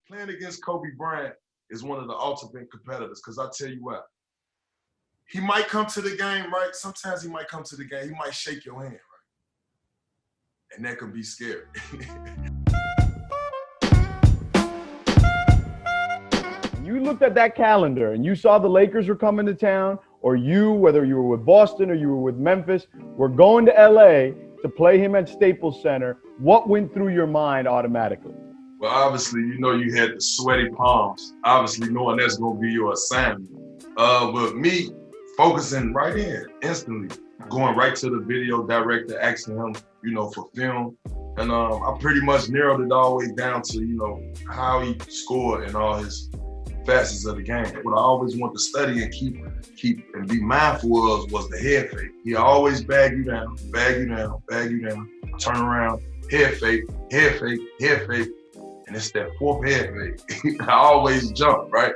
Playing against Kobe Bryant is one of the ultimate competitors, because I tell you what, he might come to the game, right? Sometimes he might come to the game, he might shake your hand, right? And that can be scary. You looked at that calendar and you saw the Lakers were coming to town, or you, whether you were with Boston or you were with Memphis, were going to LA to play him at Staples Center. What went through your mind automatically? Well, obviously, you know, you had the sweaty palms, obviously knowing that's going to be your assignment. But me focusing right in instantly, going right to the video director, asking him, you know, for film. And I pretty much narrowed it all the way down to, you know, how he scored and all his facets of the game. What I always want to study and keep and be mindful of was the head fake. He always bag you down, turn around, head fake, and it's that fourth head fake. I always jump, right?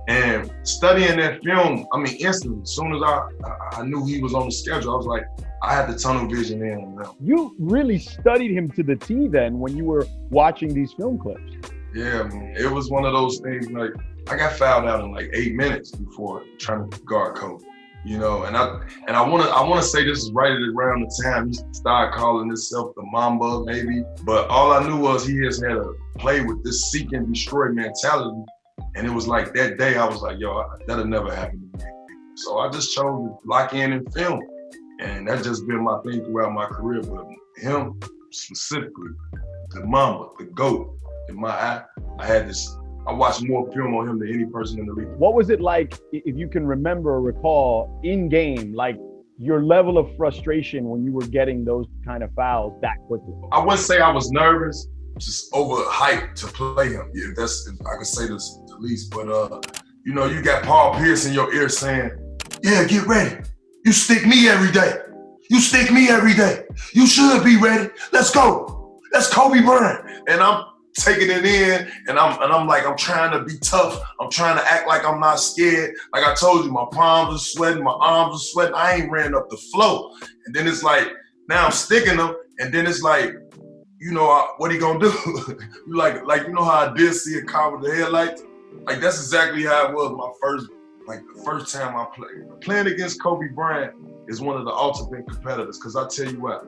And studying that film, I mean, instantly, as soon as I knew he was on the schedule, I was like, I had the tunnel vision in on him. You really studied him to the T then when you were watching these film clips. Yeah, man. It was one of those things, like, I got fouled out in like 8 minutes before trying to guard Kobe, you know. And I want to say this is right around the time he started calling himself the Mamba, maybe. But all I knew was he has had to play with this seek and destroy mentality, and it was like that day I was like, yo, that'll never happen to me. So I just chose to lock in and film, and that's just been my thing throughout my career. But him specifically, the Mamba, the GOAT, in my eye, I watched more film on him than any person in the league. What was it like, if you can remember or recall, in game, like your level of frustration when you were getting those kind of fouls that quickly? I wouldn't say I was nervous, just overhyped to play him. Yeah, if I could say this the least. But you know, you got Paul Pierce in your ear saying, "Yeah, get ready. You stick me every day. You stick me every day. You should be ready. Let's go. That's Kobe Bryant." And I'm taking it in, and I'm like, I'm trying to be tough. I'm trying to act like I'm not scared. Like I told you, my palms are sweating, my arms are sweating. I ain't ran up the floor. And then it's like, now I'm sticking them, and then it's like, you know, what he gonna do? like you know how I did see a car with the headlights? Like that's exactly how it was the first time I played. Playing against Kobe Bryant is one of the ultimate competitors, because I tell you what,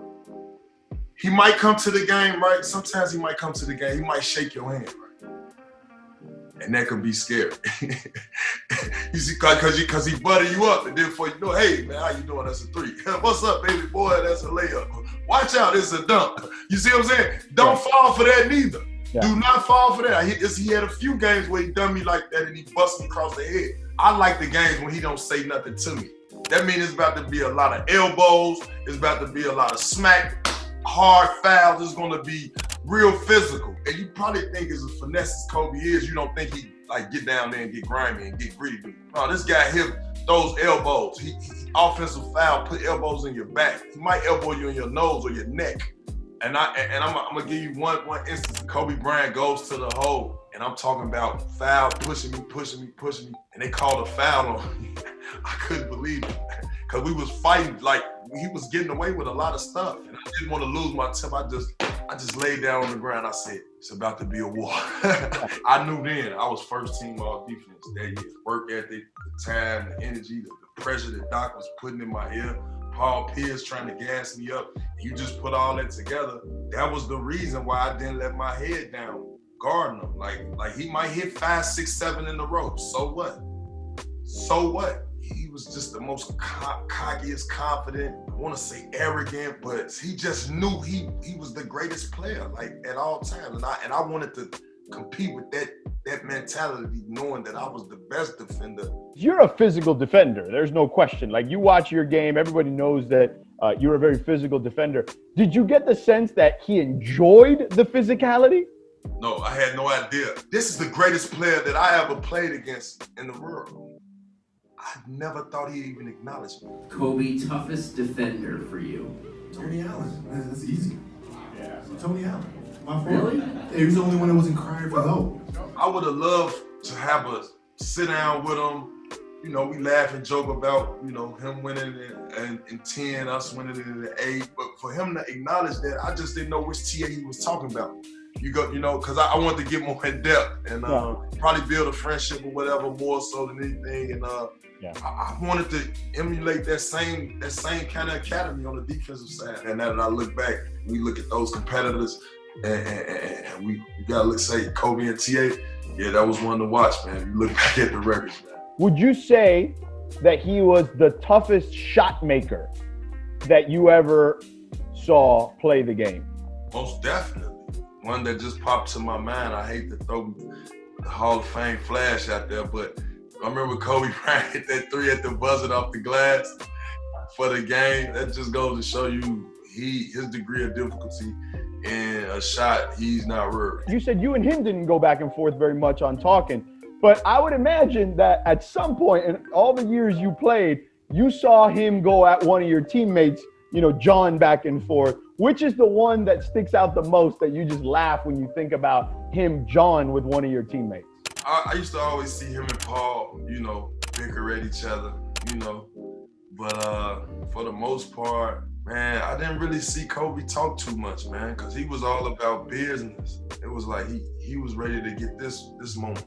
he might come to the game, right? Sometimes he might come to the game, he might shake your hand, right? And that can be scary. You see, because he butter you up, and then before you know, hey man, how you doing? That's a three. What's up, baby boy? That's a layup. Watch out, it's a dunk. You see what I'm saying? Don't fall for that neither. Yeah. Do not fall for that. He had a few games where he done me like that and he bust me across the head. I like the games when he don't say nothing to me. That means it's about to be a lot of elbows. It's about to be a lot of smack, hard fouls. It's going to be real physical. And you probably think as a finesse as Kobe is, you don't think he like get down there and get grimy and get gritty. No, this guy hit those elbows. He offensive foul, put elbows in your back. He might elbow you in your nose or your neck. And I'm gonna give you one instance. Kobe Bryant goes to the hole, and I'm talking about foul, pushing me, and they called a foul on me. I couldn't believe it, because we was fighting, like he was getting away with a lot of stuff, and I didn't want to lose my temper. I just laid down on the ground. I said, it's about to be a war. I knew then I was first team all defense that year. Work ethic, the time, the energy, the pressure that Doc was putting in my ear. Paul Pierce trying to gas me up. You just put all that together. That was the reason why I didn't let my head down guarding him. Like he might hit 5, 6, 7 in a row. So what? So what? He was just the most cockiest, confident, I want to say arrogant, but he just knew he was the greatest player, like at all times. And I wanted to compete with that mentality, knowing that I was the best defender. You're a physical defender. There's no question. Like, you watch your game, everybody knows that you're a very physical defender. Did you get the sense that he enjoyed the physicality? No, I had no idea. This is the greatest player that I ever played against in the world. I never thought he'd even acknowledge me. Kobe, toughest defender for you? Tony Allen. That's easy. Yeah. Tony Allen. My fault. Really? Yeah, he was the only one that wasn't crying for help. I would have loved to have a sit down with him. You know, we laugh and joke about, you know, him winning in 10, us winning it in 8. But for him to acknowledge that, I just didn't know which TA he was talking about. you go, you know, because I want to get more in depth and probably build a friendship or whatever more so than anything. And I wanted to emulate that same kind of academy on the defensive side. And now that I look back, we look at those competitors and we gotta look, say Kobe and TA. Yeah, that was one to watch, man. You look back at the records, man. Would you say that he was the toughest shot maker that you ever saw play the game? Most definitely. One that just popped to my mind. I hate to throw the Hall of Fame flash out there, but I remember Kobe Bryant hit that three at the buzzer off the glass for the game. That just goes to show you his degree of difficulty in a shot he's not worried. You said you and him didn't go back and forth very much on talking, but I would imagine that at some point in all the years you played, you saw him go at one of your teammates, you know, John, back and forth. Which is the one that sticks out the most that you just laugh when you think about him, John, with one of your teammates? I used to always see him and Paul, you know, bicker at each other, you know. But for the most part, man, I didn't really see Kobe talk too much, man, because he was all about business. It was like he was ready to get this moment.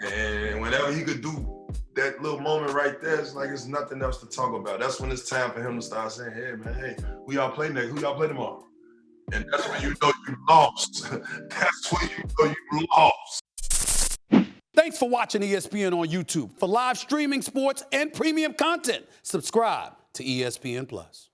And whenever he could do that little moment right there, it's like it's nothing else to talk about. That's when it's time for him to start saying, hey, man, hey, who y'all play next? Who y'all play tomorrow? And that's when you know you lost. That's when you know you lost. Thanks for watching ESPN on YouTube. For live streaming, sports, and premium content, subscribe to ESPN+.